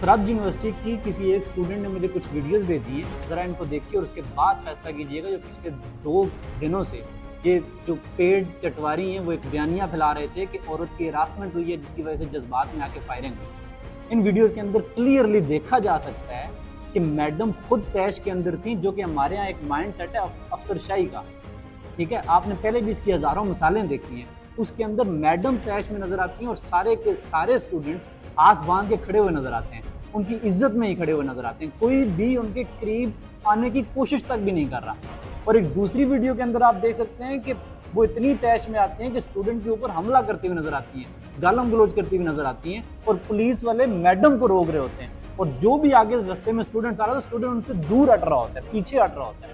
سرحد یونیورسٹی کی کسی ایک اسٹوڈنٹ نے مجھے کچھ ویڈیوز بھیجی ہیں، ذرا ان کو دیکھیے اور اس کے بعد فیصلہ کیجیے گا۔ جو پچھلے 2 دنوں سے یہ جو پیڈ چٹواری ہیں وہ ایک بیانیہ پھیلا رہے تھے کہ عورت کی ہراسمنٹ ہوئی ہے جس کی وجہ سے جذبات میں آ کے فائرنگ ہوئی۔ ان ویڈیوز کے اندر کلیئرلی دیکھا جا سکتا ہے کہ میڈم خود تیش کے اندر تھیں، جو کہ ہمارے ہاں ایک مائنڈ سیٹ ہے افسر شاہی کا، ٹھیک ہے۔ آپ نے پہلے بھی اس کی ہزاروں مثالیں دیکھی ہیں، اس کے اندر میڈم تیش میں نظر آتی ہیں اور سارے کے سارے اسٹوڈنٹس ہاتھ باندھ کے کھڑے ہوئے نظر آتے ہیں، ان کی عزت میں ہی کھڑے ہوئے نظر آتے ہیں، کوئی بھی ان کے قریب آنے کی کوشش تک بھی نہیں کر رہا۔ اور ایک دوسری ویڈیو کے اندر آپ دیکھ سکتے ہیں کہ وہ اتنی تیش میں آتے ہیں کہ اسٹوڈنٹ کے اوپر حملہ کرتے ہوئے نظر آتی ہیں، گالم گلوچ کرتی ہوئی نظر آتی ہیں، اور پولیس والے میڈم کو روک رہے ہوتے ہیں، اور جو بھی آگے اس رستے میں اسٹوڈنٹس آ رہا ہے تو اسٹوڈنٹ ان سے دور ہٹ رہا ہوتا ہے، پیچھے ہٹ رہا ہوتا ہے،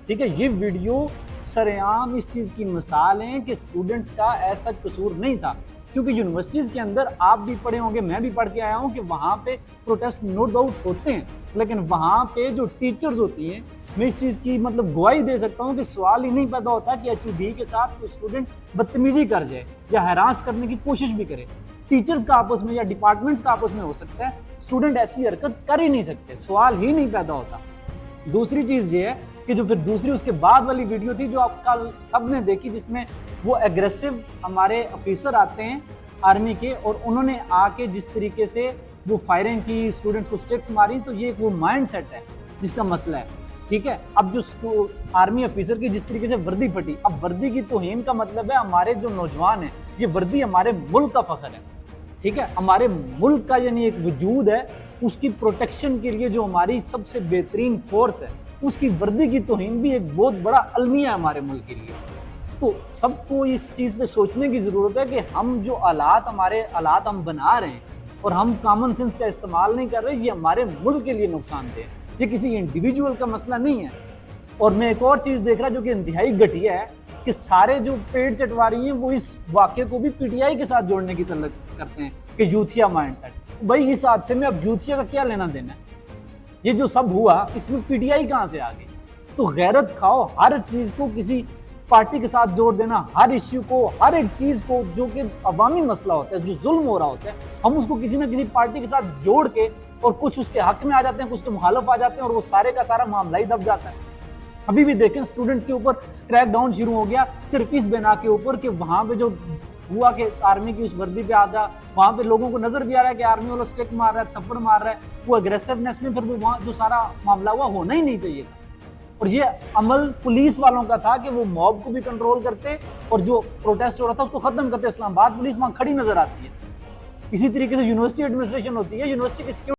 ٹھیک ہے۔ یہ ویڈیو سرعام اس چیز کی مثال ہیں کہ اسٹوڈنٹس کا ایسا قصور نہیں تھا، کیونکہ یونیورسٹیز کے اندر آپ بھی پڑھے ہوں گے، میں بھی پڑھ کے آیا ہوں کہ وہاں پہ پروٹیسٹ نو ڈاؤٹ ہوتے ہیں، لیکن وہاں پہ جو ٹیچرز ہوتی ہیں، میں اس چیز کی گواہی دے سکتا ہوں کہ سوال ہی نہیں پیدا ہوتا کہ ایچ او ڈی کے ساتھ کوئی اسٹوڈنٹ بدتمیزی کر جائے یا ہراس کرنے کی کوشش بھی کرے۔ ٹیچرز کا آپس میں یا ڈپارٹمنٹس کا آپس میں ہو سکتا ہے، اسٹوڈنٹ ایسی حرکت کر ہی نہیں سکتے، سوال ہی نہیں پیدا ہوتا۔ دوسری چیز یہ ہے کہ جو پھر دوسری اس کے بعد والی ویڈیو تھی جو آپ کل سب نے دیکھی، جس میں وہ ایگریسو ہمارے آفیسر آتے ہیں آرمی کے، اور انہوں نے آ کے جس طریقے سے وہ فائرنگ کی، اسٹوڈنٹس کو سٹکس ماری، تو یہ وہ مائنڈ سیٹ ہے جس کا مسئلہ ہے، ٹھیک ہے۔ اب جو آرمی آفیسر کی جس طریقے سے وردی پھٹی، اب وردی کی توہین کا مطلب ہے ہمارے جو نوجوان ہیں، یہ وردی ہمارے ملک کا فخر ہے، ٹھیک ہے، ہمارے ملک کا یعنی ایک وجود ہے، اس کی پروٹیکشن کے لیے جو ہماری سب سے بہترین فورس ہے، اس کی وردی کی توہین بھی ایک بہت بڑا المیہ ہے ہمارے ملک کے لیے۔ تو سب کو اس چیز پہ سوچنے کی ضرورت ہے کہ ہم جو ہمارے آلات ہم بنا رہے ہیں اور ہم کامن سینس کا استعمال نہیں کر رہے، یہ ہمارے ملک کے لیے نقصان دہ ہے، یہ کسی انڈیویجول کا مسئلہ نہیں ہے۔ اور میں ایک اور چیز دیکھ رہا جو کہ انتہائی گھٹیا ہے کہ سارے جو پیڈ چٹواری ہیں وہ اس واقعے کو بھی پی ٹی آئی کے ساتھ جوڑنے کی طلب کرتے ہیں کہ یوتھیا مائنڈ سیٹ۔ بھائی اس حادثے میں اب یوتھیا کا کیا لینا دینا ہے؟ یہ جو سب ہوا اس میں پی ٹی آئی کہاں سے آ گئی؟ تو غیرت کھاؤ، ہر چیز کو کسی پارٹی کے ساتھ جوڑ دینا، ہر ایشو کو، ہر ایک چیز کو جو کہ عوامی مسئلہ ہوتا ہے، جو ظلم ہو رہا ہوتا ہے، ہم اس کو کسی نہ کسی پارٹی کے ساتھ جوڑ کے اور کچھ اس کے حق میں آ جاتے ہیں، کچھ کے مخالف آ جاتے ہیں، اور وہ سارے کا سارا معاملہ ہی دب جاتا ہے۔ ابھی بھی دیکھیں اسٹوڈنٹس کے اوپر کریک ڈاؤن شروع ہو گیا صرف اس بنا کے اوپر کہ وہاں پہ جو ہوا کہ آرمی کی اس وردی پہ آتا، وہاں پہ لوگوں کو نظر بھی آ رہا ہے کہ آرمی والا سٹک مار رہا ہے، تھپڑ مار رہا ہے، وہ اگریسونیس میں پھر وہاں جو سارا معاملہ ہوا ہونا ہی نہیں چاہیے تھا۔ اور یہ عمل پولیس والوں کا تھا کہ وہ موب کو بھی کنٹرول کرتے اور جو پروٹیسٹ ہو رہا تھا اس کو ختم کرتے۔ اسلام آباد پولیس وہاں کھڑی نظر آتی ہے۔ اسی طریقے سے یونیورسٹی ایڈمنسٹریشن ہوتی ہے، یونیورسٹی کی